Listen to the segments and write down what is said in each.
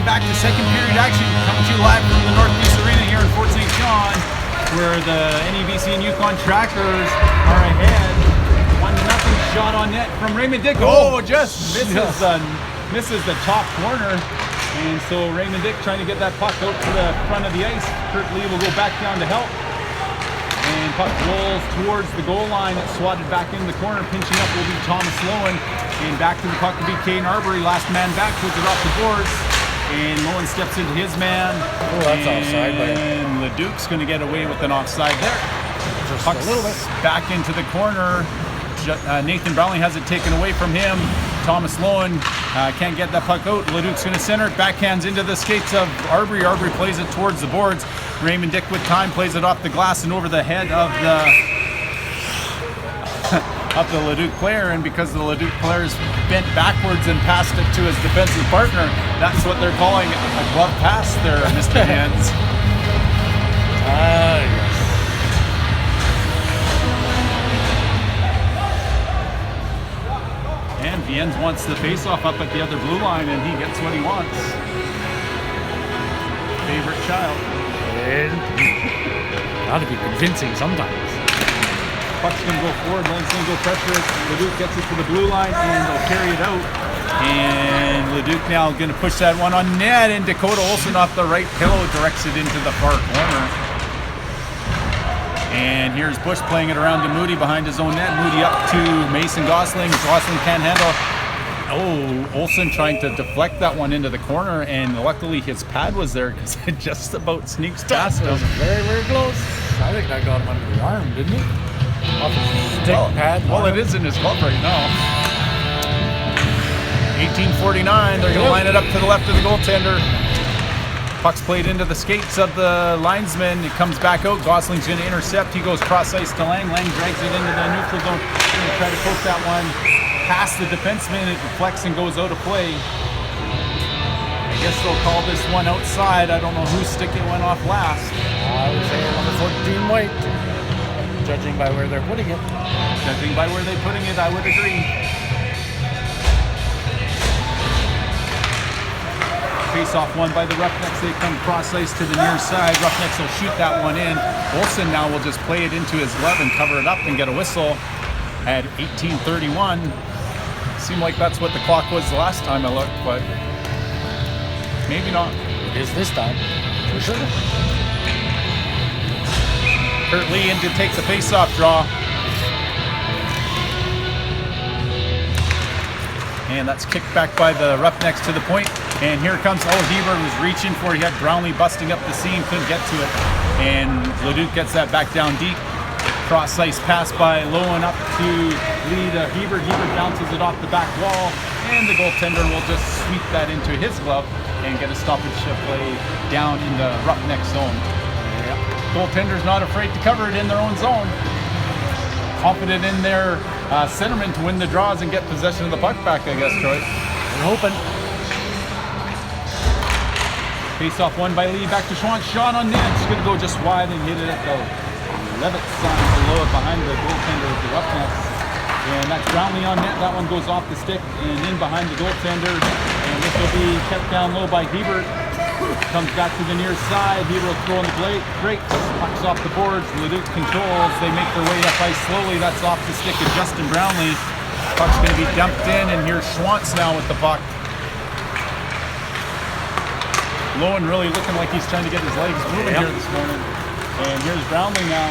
back to second period action, coming to you live from the Northeast Arena here in Fort St. John, where the NEBC and Yukon Trackers are ahead. 1-0 shot on net from Raymond Dick. Oh, just misses the top corner. And so Raymond Dick trying to get that puck out to the front of the ice. Kurt Lee will go back down to help. And puck rolls towards the goal line. It's swatted back in the corner. Pinching up will be Thomas Lowen. And back to the puck will be Kane Arbery. Last man back, puts it off the boards. And Lowen steps into his man. Oh, that's offside. And Leduc's going to get away with an offside there. Just Puck's a little bit. back into the corner. Nathan Brownlee has it taken away from him. Thomas Lowen can't get that puck out. Leduc's going to center it. Backhands into the skates of Arbery. Arbery plays it towards the boards. Raymond Dick with time plays it off the glass and over the head of the Leduc player, and because the Leduc player's bent backwards and passed it to his defensive partner, that's what they're calling a glove pass there, Mr. Hands. Yes. And Viens wants the face-off up at the other blue line, and he gets what he wants. Favorite child. Got to be convincing sometimes. Puck's going to go forward, Len's going to go pressure it. Leduc gets it to the blue line, and they'll carry it out. And Leduc now going to push that one on net, and Dakota Olson off the right pillow directs it into the far corner. And here's Bush playing it around to Moody behind his own net. Moody up to Mason Gosling. Gosling can't handle. Oh, Olson trying to deflect that one into the corner, and luckily his pad was there because it just about sneaks past him. Very, very close. I think that got him under the arm, didn't it? Off his stick pad. Well, it is in his glove right now. 18:49. They're going to line it up to the left of the goaltender. Puck's played into the skates of the linesman. It comes back out. Gosling's going to intercept. He goes cross ice to Lang. Lang drags it into the neutral zone. He's going to try to poke that one past the defenseman. It deflects and goes out of play. I guess they'll call this one outside. I don't know whose stick it went off last. I would say number 14 White. Judging by where they're putting it. Judging by where they're putting it, I would agree. Face-off won by the Roughnecks. They come cross ice to the near side. Roughnecks will shoot that one in. Olsen now will just play it into his glove and cover it up and get a whistle at 18:31. Seemed like that's what the clock was the last time I looked, but maybe not. It is this time, for sure. Kurt Lee in to take the face-off draw. And that's kicked back by the Roughnecks to the point. And here comes Heber, who's reaching for it. He had Brownlee busting up the seam, couldn't get to it. And Leduc gets that back down deep. Cross ice pass by Lowen up to Lee to Heber. Heber bounces it off the back wall. And the goaltender will just sweep that into his glove and get a stoppage play down in the Roughneck zone. Yep. Goaltender's not afraid to cover it in their own zone. Confident in their centerman to win the draws and get possession of the puck back, I guess, Troy. We're hoping. Face-off won by Lee, back to Schwann. Shot on net. It's going to go just wide and hit it at the Levitt sign below it behind the goaltender of the Roughnecks. And that's Brownlee on net. That one goes off the stick and in behind the goaltender. And this will be kept down low by Hebert. Comes back to the near side. Hebert will throw in the blade. Breaks. Pucks off the boards. Leduc controls. They make their way up ice slowly. That's off the stick of Justin Brownlee. Puck's going to be dumped in, and here's Schwantz now with the puck. Lowen really looking like he's trying to get his legs moving here this morning. And here's Brownlee now.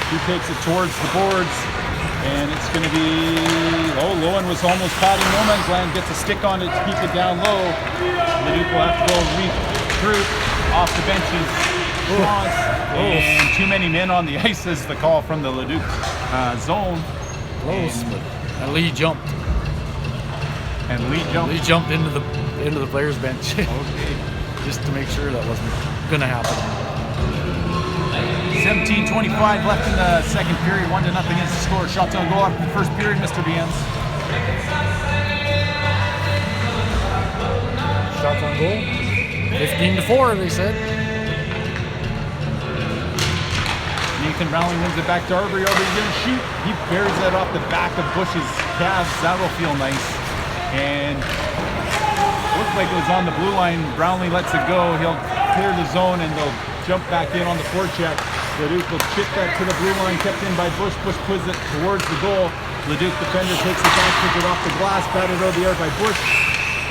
He takes it towards the boards. And it's going to be... Oh, Lowen was almost padding no man's land. Gets a stick on it to keep it down low. Leduc will have to go regroup off the benches. And too many men on the ice is the call from the Leduc zone. Close, and Lee jumped. And Lee jumped. Lee jumped into the players' bench. Okay. Just to make sure that wasn't going to happen. 17:25 left in the second period. 1-0 is the score. Shots on goal after the first period, Mr. Viens. Shots on goal. 15-4, they said. Nathan Brownlee wins it back to Arbery. Arbery's going to shoot. He buries that off the back of Bush's calves. That'll feel nice. And looks like like it was on the blue line. Brownlee lets it go. He'll clear the zone and they'll jump back in on the forecheck. Leduc will chip that to the blue line, kept in by Bush. Bush puts it towards the goal. Leduc defender takes it back, puts it off the glass, batted over the air by Bush.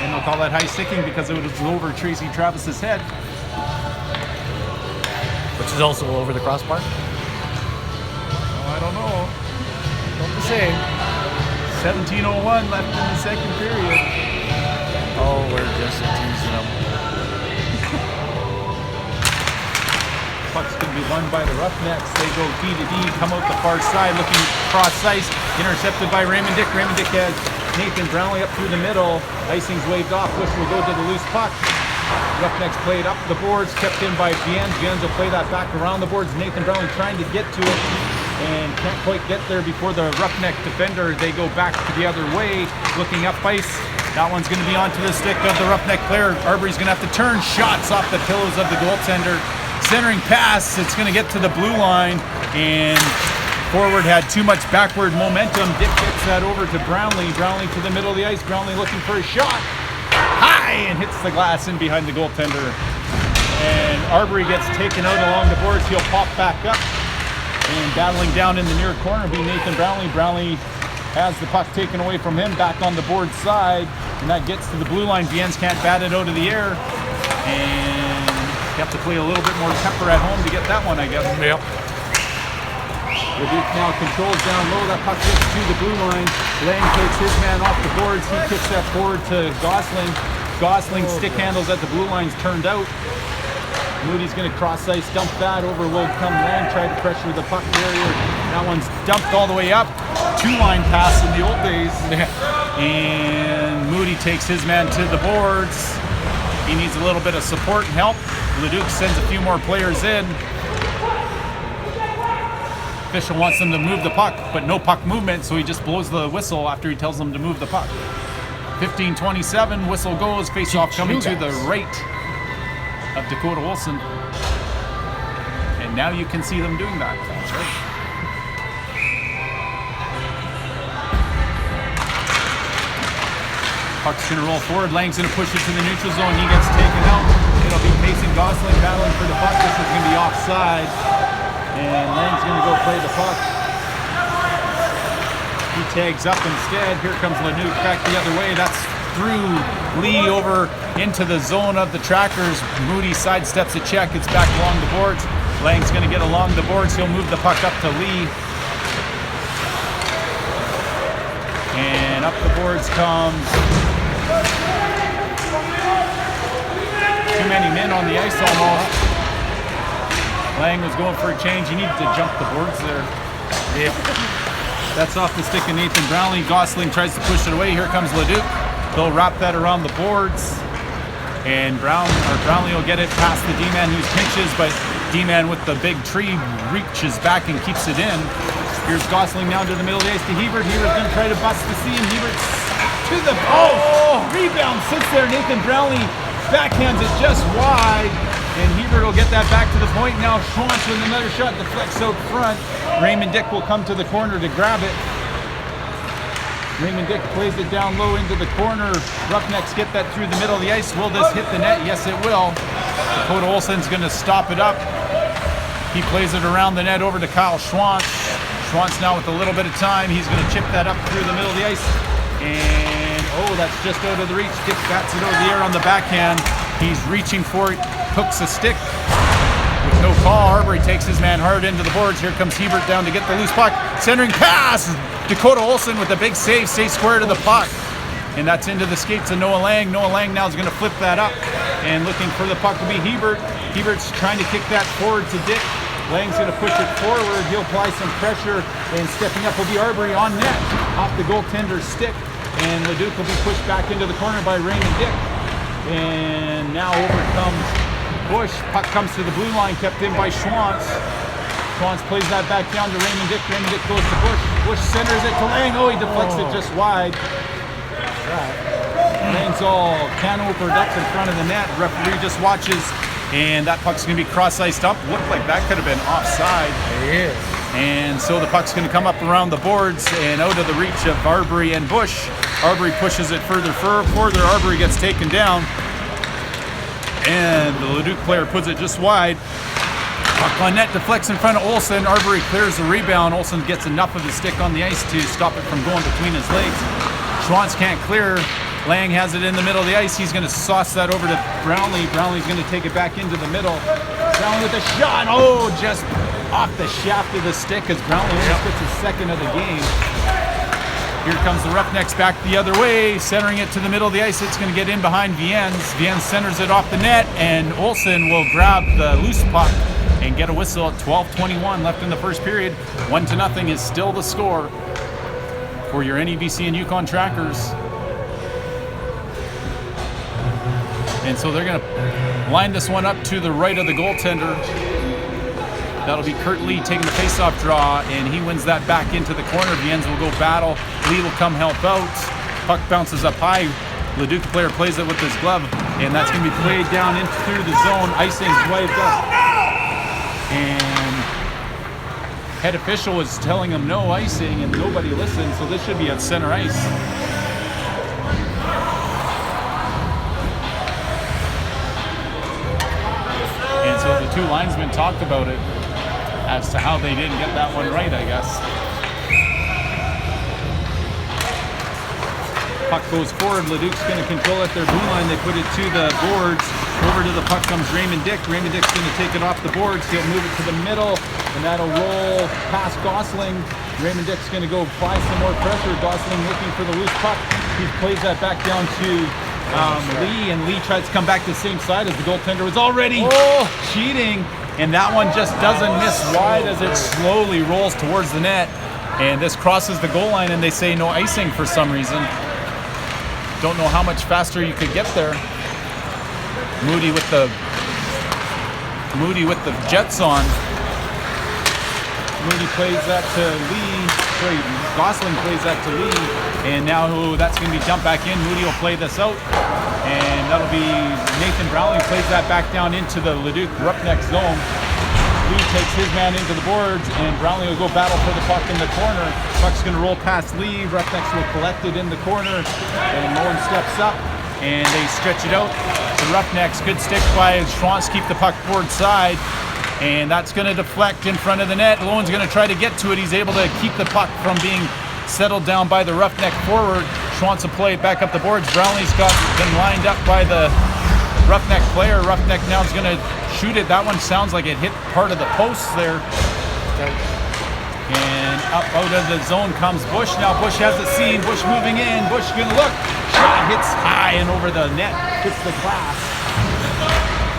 And they'll call that high sticking because it was over Tracy Travis's head. Which is also over the crossbar. Oh, I don't know. Don't the same. 17:01 left in the second period. Oh, we're just teasing them. Puck's going to be won by the Roughnecks. They go D to D, come out the far side, looking cross ice, intercepted by Raymond Dick. Raymond Dick has Nathan Brownlee up through the middle. Icing's waved off. Bush will go to the loose puck. Roughnecks played up the boards, kept in by Viens. Viens will play that back around the boards. Nathan Brownlee trying to get to it and can't quite get there before the Roughneck defender. They go back to the other way, looking up ice. That one's going to be onto the stick of the Roughneck player. Arbery's going to have to turn shots off the pillows of the goaltender. Centering pass, it's going to get to the blue line, and forward had too much backward momentum. Dick gets that over to Brownlee. Brownlee to the middle of the ice. Brownlee looking for a shot. High, and hits the glass in behind the goaltender. And Arbery gets taken out along the boards. He'll pop back up. And battling down in the near corner will be Nathan Brownlee. Brownlee has the puck taken away from him, back on the board side, and that gets to the blue line. Viens can't bat it out of the air, and you have to play a little bit more pepper at home to get that one, I guess. Yep. Leduc now controls down low. That puck gets to the blue line. Lang takes his man off the boards. He kicks that forward to Gosling. Gosling stick handles at the blue line's turned out. Moody's going to cross ice, dump that over. Will come Lang, try to pressure the puck barrier. That one's dumped all the way up. Two-line pass in the old days. And Moody takes his man to the boards. He needs a little bit of support and help. Leduc sends a few more players in. Official wants them to move the puck, but no puck movement, so he just blows the whistle after he tells them to move the puck. 15:27, whistle goes, face-off coming to the right of Dakota Olson. And now you can see them doing that. That's right. Puck's gonna roll forward. Lang's gonna push it to the neutral zone. He gets taken out. It'll be Mason Gosling battling for the puck. This is gonna be offside. And Lang's gonna go play the puck. He tags up instead. Here comes Leduc back the other way. That's through Lee over into the zone of the trackers. Moody sidesteps a check. It's back along the boards. Lang's going to get along the boards. He'll move the puck up to Lee. And up the boards comes. Too many men on the ice almost. Lang was going for a change. He needed to jump the boards there. Yep. That's off the stick of Nathan Brownlee. Gosling tries to push it away. Here comes Leduc. They'll wrap that around the boards. And Brownlee will get it past the D-man who's pinches, but D-man with the big tree reaches back and keeps it in. Here's Gosling down to the middle of the ice to Hebert. Hebert's going to try to bust the seam. Hebert to the post. Rebound sits there. Nathan Brownlee backhands it just wide. And Hebert will get that back to the point. Now Schwantz with another shot deflects out front. Raymond Dick will come to the corner to grab it. Raymond Dick plays it down low into the corner. Roughnecks get that through the middle of the ice. Will this hit the net? Yes, it will. Dakota Olson's going to stop it up. He plays it around the net over to Kyle Schwantz. Schwantz now with a little bit of time. He's going to chip that up through the middle of the ice. And, oh, that's just out of the reach. Dick bats it over the air on the backhand. He's reaching for it. Hooks a stick. With no call, Arbery takes his man hard into the boards. Here comes Hebert down to get the loose puck. Centering pass. Dakota Olson with a big save. Stays square to the puck. And that's into the skates of Noah Lang. Noah Lang now is going to flip that up. And looking for the puck will be Hebert. Hebert's trying to kick that forward to Dick. Lang's going to push it forward. He'll apply some pressure. And stepping up will be Arbery on net. Off the goaltender's stick. And Leduc will be pushed back into the corner by Raymond Dick. And now over comes Bush. Puck comes to the blue line, kept in by Schwantz. Schwantz plays that back down to Raymond Dick. Raymond Dick goes to Bush. Bush centers it to Lang. Oh, he deflects it just wide. Lang's all canopered up in front of the net. Referee just watches, and that puck's going to be cross-iced up. Looked like that could have been offside. It is. And so the puck's going to come up around the boards and out of the reach of Arbery and Bush. Arbery pushes it further. Arbery gets taken down. And the Leduc player puts it just wide. Puck on net, deflects in front of Olsen. Arbery clears the rebound. Olsen gets enough of his stick on the ice to stop it from going between his legs. Schwantz can't clear. Lang has it in the middle of the ice. He's going to sauce that over to Brownlee. Brownlee's going to take it back into the middle. Brownlee with a shot. Oh, just off the shaft of the stick as Brownlee almost gets his second of the game. Here comes the Roughnecks back the other way, centering it to the middle of the ice. It's going to get in behind Viens. Viens centers it off the net, and Olsen will grab the loose puck and get a whistle at 12:21 left in the first period. 1-0 is still the score for your NEBC and Yukon Trackers. And so they're going to line this one up to the right of the goaltender. That'll be Kurt Lee taking the face-off draw, and he wins that back into the corner. Viens will go battle. Lee will come help out. Puck bounces up high. Leduc player plays it with his glove, and that's going to be played down into through the zone. Icing's waved up. And head official was telling him no icing, and nobody listened, so this should be at center ice. And so the two linesmen talked about it as to how they didn't get that one right, I guess. Puck goes forward. Leduc's going to control at their blue line. They put it to the boards. Over to the puck comes Raymond Dick. Raymond Dick's going to take it off the boards. He'll move it to the middle, and that'll roll past Gosling. Raymond Dick's going to go apply some more pressure. Gosling looking for the loose puck. He plays that back down to Lee, and Lee tries to come back to the same side as the goaltender was already cheating, and that one just doesn't miss wide as it slowly rolls towards the net, and this crosses the goal line, and they say no icing for some reason. Don't know how much faster you could get there. Moody with the jets on. Moody plays that to Lee. Sorry, Gosling plays that to Lee, and now that's going to be dumped back in. Moody will play this out, and that'll be Nathan Brownlee plays that back down into the Leduc Roughneck zone. Lee takes his man into the boards, and Brownlee will go battle for the puck in the corner. Puck's going to roll past Lee. Roughnecks will collect it in the corner, and Nolan steps up, and they stretch it out. The Roughnecks, good stick by Schwantz, keep the puck board side, and that's going to deflect in front of the net. Lowen's going to try to get to it. He's able to keep the puck from being settled down by the Roughneck forward. Schwantz will play it back up the boards. Brownlee's been lined up by the Roughneck player. Roughneck now is going to shoot it. That one sounds like it hit part of the posts there. And up out of the zone comes Bush. Now Bush has the scene. Bush moving in. Bush going to look. Shot hits high and over the net. Hits the glass.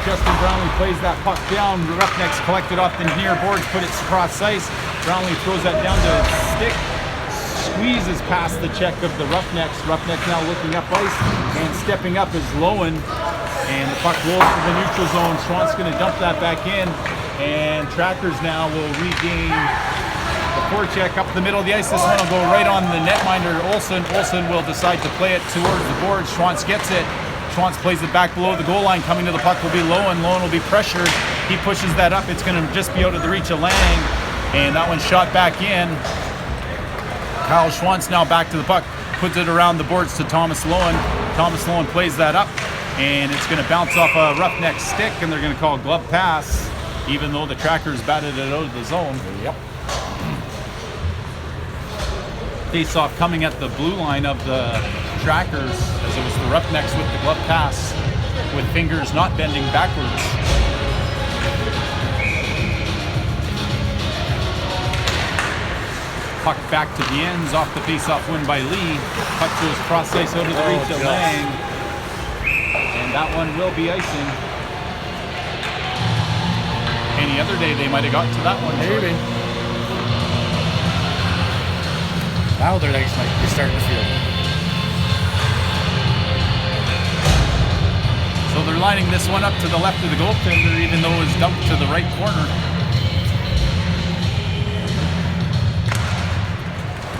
Justin Brownlee plays that puck down. Roughnecks collect it off in here. Boards put it across ice. Brownlee throws that down to stick. Squeezes past the check of the Roughnecks. Roughnecks now looking up ice, and stepping up is Lowen. And the puck rolls to the neutral zone. Schwantz going to dump that back in, and Trackers now will regain the forecheck up the middle of the ice. This one will go right on the netminder Olsen. Olsen will decide to play it towards the board. Schwantz gets it. Schwantz plays it back below the goal line. Coming to the puck will be Lowen. Lowen will be pressured. He pushes that up. It's going to just be out of the reach of Lang, and that one shot back in. Kyle Schwantz now back to the puck, puts it around the boards to Thomas Lowen. Thomas Lowen plays that up, and it's going to bounce off a Roughneck stick, and they're going to call a glove pass, even though the Trackers batted it out of the zone. Yep. Face-off coming at the blue line of the Trackers, as it was the Roughnecks with the glove pass, with fingers not bending backwards. Puck back to the ends, off the face-off win by Lee. Puck goes cross ice out of the reach of Lang. And that one will be icing. Any other day they might have got to that one. Maybe. Now their legs might be starting to feel. So they're lining this one up to the left of the goaltender, even though it was dumped to the right corner.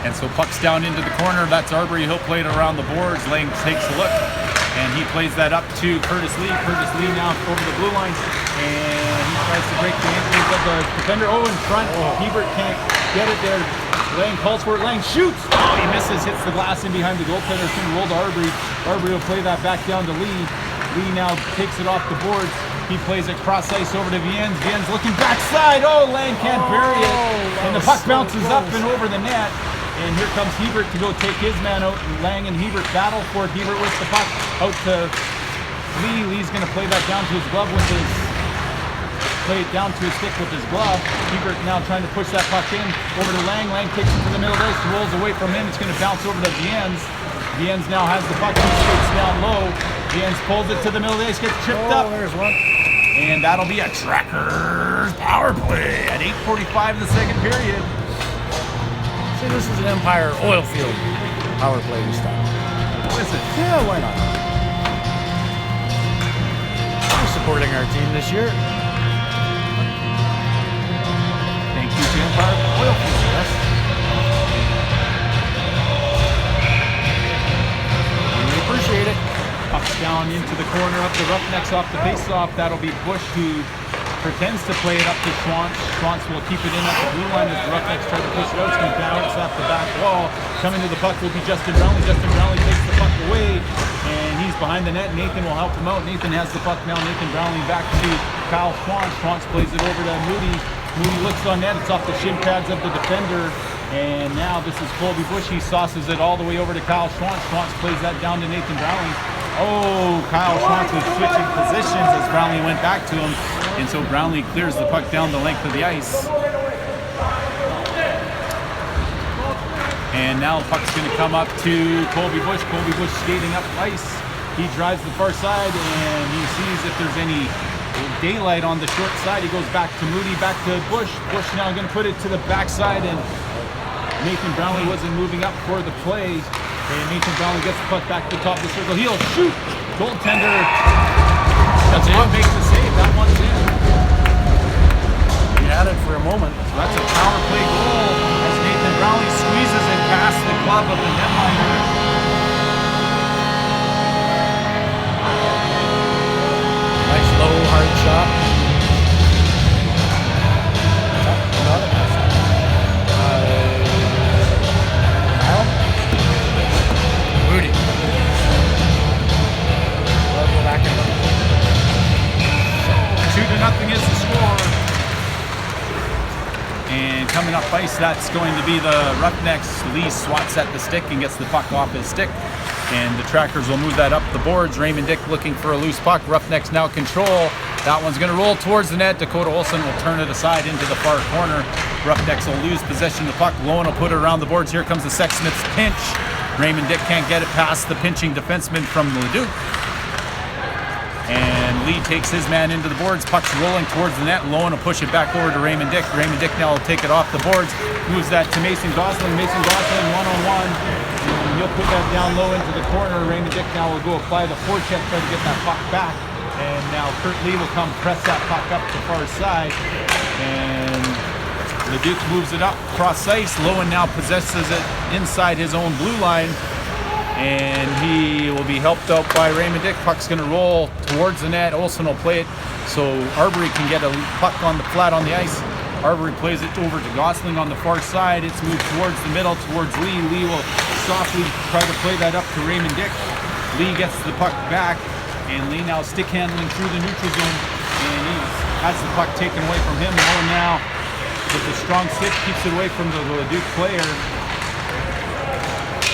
And so puck's down into the corner. That's Arbery. He'll play it around the boards. Lang takes a look, and he plays that up to Curtis Lee. Curtis Lee now over the blue line, and he tries to break the ankles of the defender. Oh, in front. Hebert can't get it there. Lang calls for it. Lang shoots. Oh, he misses. Hits the glass in behind the goaltender. It's going to roll to Arbery. Arbery will play that back down to Lee. Lee now takes it off the boards. He plays it cross ice over to Viens. Viens looking backside. Oh, Lang can't bury it. And the puck bounces up and over the net. And here comes Hebert to go take his man out. And Lang and Hebert battle for it. Hebert with the puck out to Lee. Lee's going to play that down to his glove with his... Play it down to his stick with his glove. Hebert now trying to push that puck in over to Lang. Lang takes it to the middle of the ice, rolls away from him. It's going to bounce over to Viens. Viens now has the puck. He skates down low. Viens pulls it to the middle of the ice, gets tripped up. There's one. And that'll be a Trackers power play at 8:45 of the second period. See, this is an Empire oil field power play this time. Is it? Yeah, why not? We're supporting our team this year. Thank you to Empire Oil Field. Yes. We appreciate it. Puck's down into the corner, up the Roughnecks off the face-off. That'll be Bush who pretends to play it up to Schwantz. Schwantz will keep it in at the blue line as the Roughnecks try to push it out. It's going to bounce off the back wall. Coming to the puck will be Justin Brownlee. Justin Brownlee takes the puck away, and he's behind the net. Nathan will help him out. Nathan has the puck now. Nathan Brownlee back to Kyle Schwantz. Schwantz plays it over to Moody. Moody looks on net. It's off the shin pads of the defender. And now this is Colby Bush. He sauces it all the way over to Kyle Schwantz. Schwantz plays that down to Nathan Brownlee. Oh, Kyle Schwantz was switching positions as Brownlee went back to him. And so Brownlee clears the puck down the length of the ice. And now the puck's going to come up to Colby Bush. Colby Bush skating up ice. He drives the far side and he sees if there's any daylight on the short side. He goes back to Moody, back to Bush. Bush now going to put it to the backside, and Nathan Brownlee wasn't moving up for the play. And Nathan Brownlee gets the puck back to the top of the circle. He'll shoot. Goaltender doesn't make the save. That one's in. He had it for a moment. So that's a power play goal as Nathan Brownlee squeezes it past the glove of the netliner. Nice low, hard shot. Moody. We'll go back in. 2-0 is the score. And coming up ice, that's going to be the Roughnecks. Lee swats at the stick and gets the puck off his stick. And the Trackers will move that up the boards. Raymond Dick looking for a loose puck. Roughnecks now control. That one's going to roll towards the net. Dakota Olson will turn it aside into the far corner. Roughnecks will lose possession of the puck. Lowen will put it around the boards. Here comes the Sexsmiths pinch. Raymond Dick can't get it past the pinching defenseman from Leduc. And Lee takes his man into the boards. Puck's rolling towards the net. Lowen will push it back over to Raymond Dick. Raymond Dick now will take it off the boards. Moves that to Mason Gosling. Mason Gosling one-on-one. And he'll put that down low into the corner. Raymond Dick now will go apply the forecheck, try to get that puck back. And now Kurt Lee will come press that puck up the far side. And Leduc moves it up cross ice. Lowen now possesses it inside his own blue line. And he will be helped out by Raymond Dick. Puck's going to roll towards the net. Olsen will play it so Arbery can get a puck on the flat on the ice. Arbery plays it over to Gosling on the far side. It's moved towards the middle, towards Lee. Lee will softly try to play that up to Raymond Dick. Lee gets the puck back, and Lee now stick handling through the neutral zone, and he has the puck taken away from him. Lowen now with the strong stick keeps it away from the Leduc player.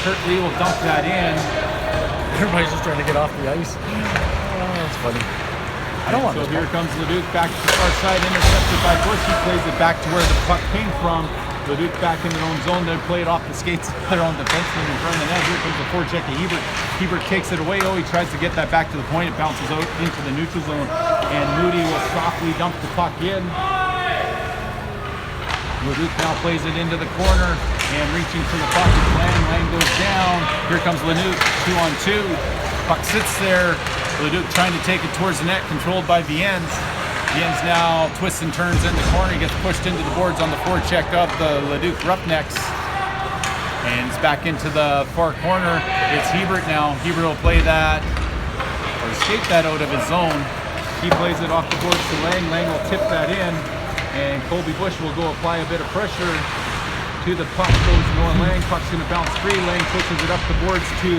Kurt Lee will dump that in. Everybody's just trying to get off the ice. Oh, that's funny. I don't want So this here puck. comes Leduc back to the far side, intercepted by Bush. He plays it back to where the puck came from. Leduc back in their own zone. They play it off the skates of their own defenseman in front of the net. Here comes the forecheck of Hebert. Hebert takes it away. Oh, he tries to get that back to the point. It bounces out into the neutral zone. And Moody will softly dump the puck in. Leduc now plays it into the corner and reaching for the puck. Lang goes down. Here comes Leduc, 2-on-2. Puck sits there. Leduc trying to take it towards the net, controlled by Viens. Viens now twists and turns in the corner. He gets pushed into the boards on the forecheck of the Leduc Roughnecks. And it's back into the far corner. It's Hebert now. Hebert will play that, or skate that out of his zone. He plays it off the boards to Lang. Lang will tip that in. And Colby Bush will go apply a bit of pressure. to the puck goes Noah Lang. Puck's going to bounce free. Lang pushes it up the boards to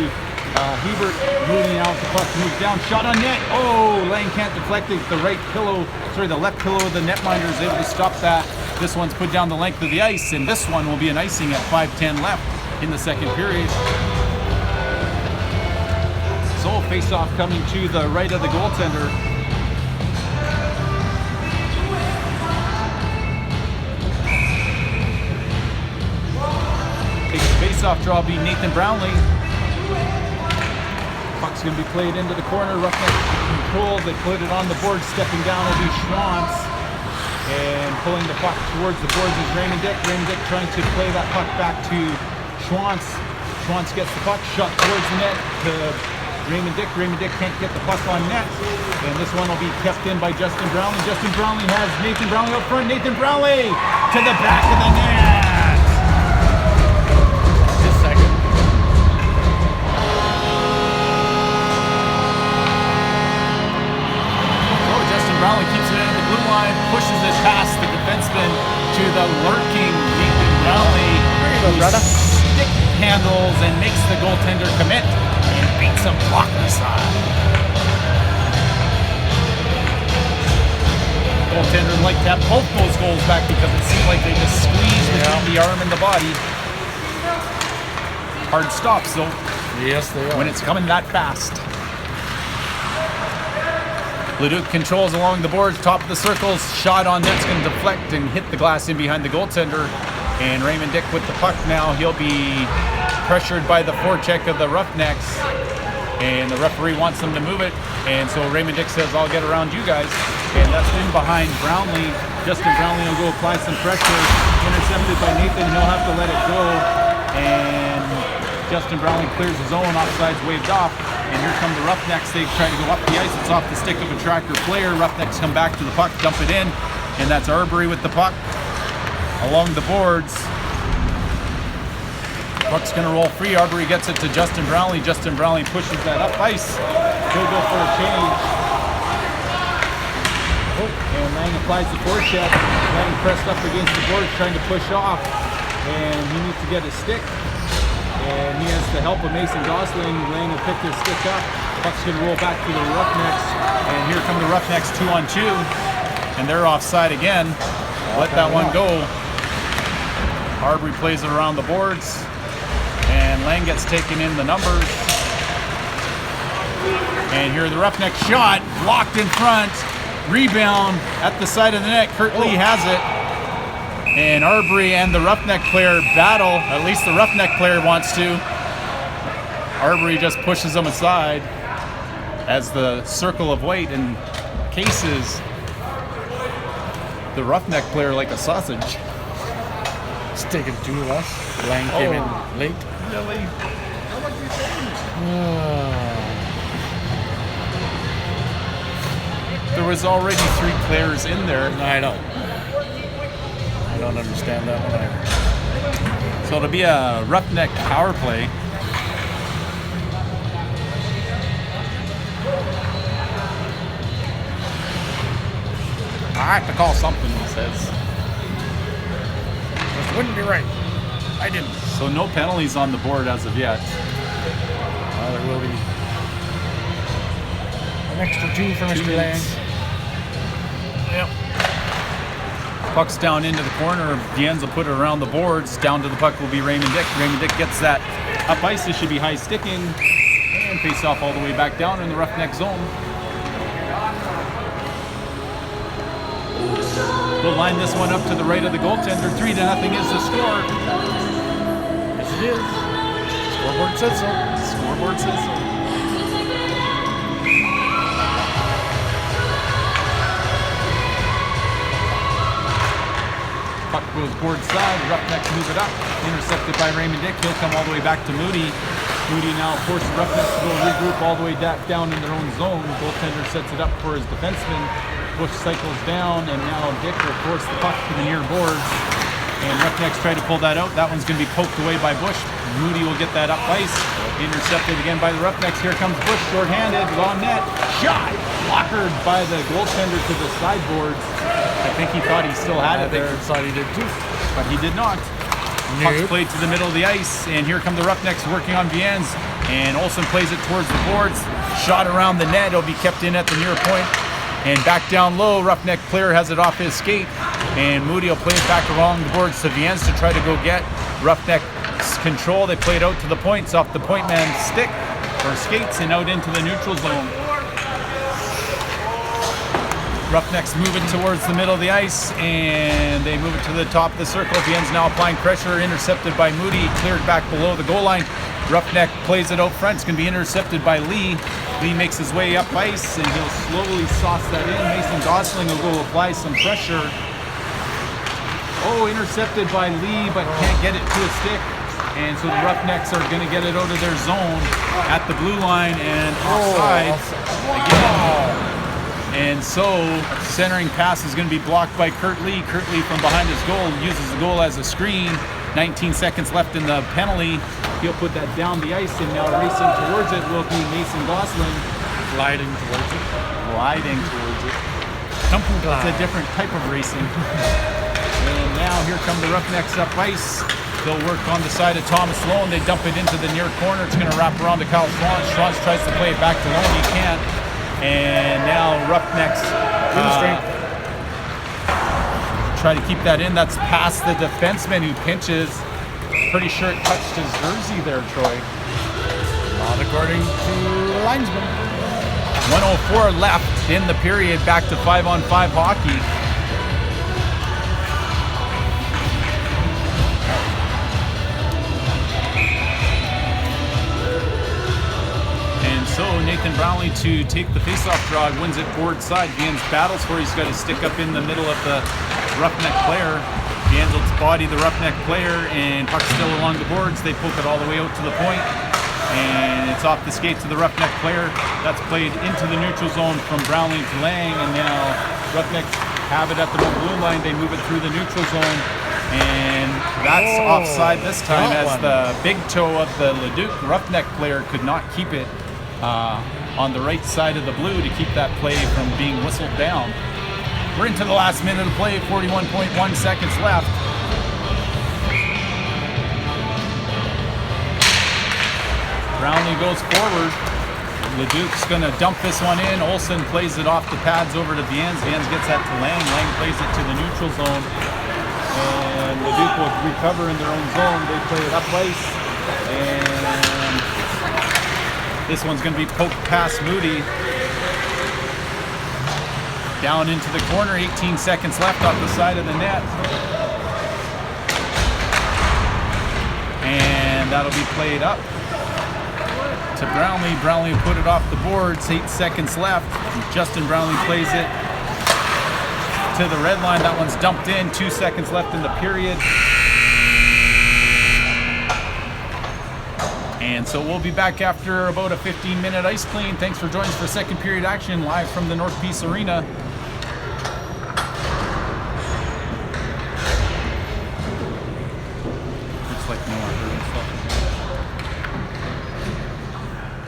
Hebert. Moving out, the puck moves down. Shot on net. Oh, Lang can't deflect it. The left pillow of the netminder is able to stop that. This one's put down the length of the ice, and this one will be an icing at 5:10 left in the second period. So face-off coming to the right of the goaltender. Takes the face-off draw, be Nathan Brownlee. Puck's going to be played into the corner. Roughneck control. They put it on the board. Stepping down will be Schwantz. And pulling the puck towards the boards is Raymond Dick. Raymond Dick trying to play that puck back to Schwantz. Schwantz gets the puck, shot towards the net to Raymond Dick. Raymond Dick can't get the puck on net. And this one will be kept in by Justin Brownlee. Justin Brownlee has Nathan Brownlee up front. Nathan Brownlee to the back of the net. Just a second. So Justin Brownlee keeps it into the blue line, pushes it past the defenseman to the lurking Nathan Brownlee. There you go, brother. Stick handles and makes the goaltender commit and beats him blocker side. Goaltender would like to have both those goals back because it seemed like they just squeezed between the arm and the body. Hard stops though. Yes, they are. When it's coming that fast. Leduc controls along the boards, top of the circles, shot on net's going to deflect and hit the glass in behind the goaltender. And Raymond Dick with the puck now. He'll be pressured by the forecheck of the Roughnecks. And the referee wants them to move it. And so Raymond Dick says, I'll get around you guys. And that's in behind Brownlee. Justin Brownlee will go apply some pressure. Intercepted by Nathan. He'll have to let it go. And Justin Brownlee clears his own. Offside's waved off. And here come the Roughnecks. They try to go up the ice. It's off the stick of a tracker player. Roughnecks come back to the puck, dump it in. And that's Arbery with the puck along the boards. Puck's going to roll free. Arbery gets it to Justin Brownlee. Justin Brownlee pushes that up ice. He'll go for a change. And Lang applies the forecheck. Lang pressed up against the boards trying to push off. And he needs to get his stick. And he has the help of Mason Gosling. Lang will pick his stick up. Puck's going to roll back to the Roughnecks. And here come the Roughnecks 2-on-2. And they're offside again. Let that one go. Arbery plays it around the boards. And Lang gets taken in the numbers. And here the Roughneck shot. Blocked in front. Rebound at the side of the net. Kurt Lee has it. And Arbery and the Roughneck player battle. At least the Roughneck player wants to. Arbery just pushes them aside as the circle of weight encases the Roughneck player like a sausage. It's taking two of us. Lang came in late. Really? There was already 3 players in there. I know. I don't understand that one either. So it'll be a Roughneck power play. I have to call something, he says. This wouldn't be right. I didn't. So no penalties on the board as of yet. Well, there will be an extra 2 for Mr. Lang. Yep. Puck's down into the corner. Jens will put it around the boards. Down to the puck will be Raymond Dick. Raymond Dick gets that up ice. It should be high sticking. And face off all the way back down in the Roughneck zone. We'll line this one up to the right of the goaltender. 3-0 is the score. Yes, it is. Scoreboard said so. Scoreboard says so. Puck goes board side. Roughnecks move it up. Intercepted by Raymond Dick. He'll come all the way back to Moody. Moody now forces Roughnecks to go regroup all the way down in their own zone. Goaltender sets it up for his defenseman. Bush cycles down, and now Dick will force the puck to the near boards. And Roughnecks try to pull that out. That one's going to be poked away by Bush. Moody will get that up ice. Intercepted again by the Roughnecks. Here comes Bush, shorthanded, on net. Shot! Blockered by the goaltender to the sideboards. I think he thought he still had it there. I think he thought he did too. But he did not. Puck's Nope. played to the middle of the ice, and here come the Roughnecks working on Viens, and Olsen plays it towards the boards. Shot around the net, it'll be kept in at the near point. And back down low, Roughneck player has it off his skate, and Moody will play it back along the boards to Viens to try to go get Roughneck's control. They play it out to the points off the point man's stick or skates and out into the neutral zone. Roughnecks move it towards the middle of the ice, and they move it to the top of the circle. Viens now applying pressure, intercepted by Moody, cleared back below the goal line. Roughneck plays it out front. It's going to be intercepted by Lee. Lee makes his way up ice, and he'll slowly sauce that in. Mason Gosling will go apply some pressure. Oh, intercepted by Lee, but can't get it to a stick. And so the Roughnecks are going to get it out of their zone at the blue line and offside again. And so centering pass is going to be blocked by Kurt Lee. Kurt Lee from behind his goal uses the goal as a screen. 19 seconds left in the penalty. He'll put that down the ice, and now racing towards it will be Mason Gosling. Gliding towards it. Gliding towards it. Jumping glide. It's a different type of racing. And now here come the Roughnecks up ice. They'll work on the side of Thomas Sloan. They dump it into the near corner. It's going to wrap around to Kyle Schwanz. Schwanz tries to play it back to Loan. He can't. And now Roughnecks try to keep that in. That's past the defenseman who pinches. Pretty sure it touched his jersey there, Troy. Not according to linesman. 1:04 left in the period. Back to 5-on-5 hockey. And so Nathan Brownlee to take the faceoff draw, wins it forward side. Viens battles for it. He's got to stick up in the middle of the Roughneck player. Viens will body the Roughneck player, and puck's still along the boards. They poke it all the way out to the point, and it's off the skates of the Roughneck player. That's played into the neutral zone from Brownlee to Lang, and now Roughnecks have it at the blue line. They move it through the neutral zone, and that's offside this time, as the big toe of the Leduc Roughneck player could not keep it on the right side of the blue to keep that play from being whistled down. We're into the last minute of play, 41.1 seconds left. Brownlee goes forward. Leduc's going to dump this one in. Olsen plays it off the pads over to Viens. Viens gets that to Lang. Lang plays it to the neutral zone. And Leduc will recover in their own zone. They play it up ice. And this one's going to be poked past Moody. Down into the corner, 18 seconds left off the side of the net. And that'll be played up to Brownlee. Brownlee put it off the boards, 8 seconds left. Justin Brownlee plays it to the red line. That one's dumped in, 2 seconds left in the period. And so we'll be back after about a 15-minute ice clean. Thanks for joining us for second period action live from the North Peace Arena.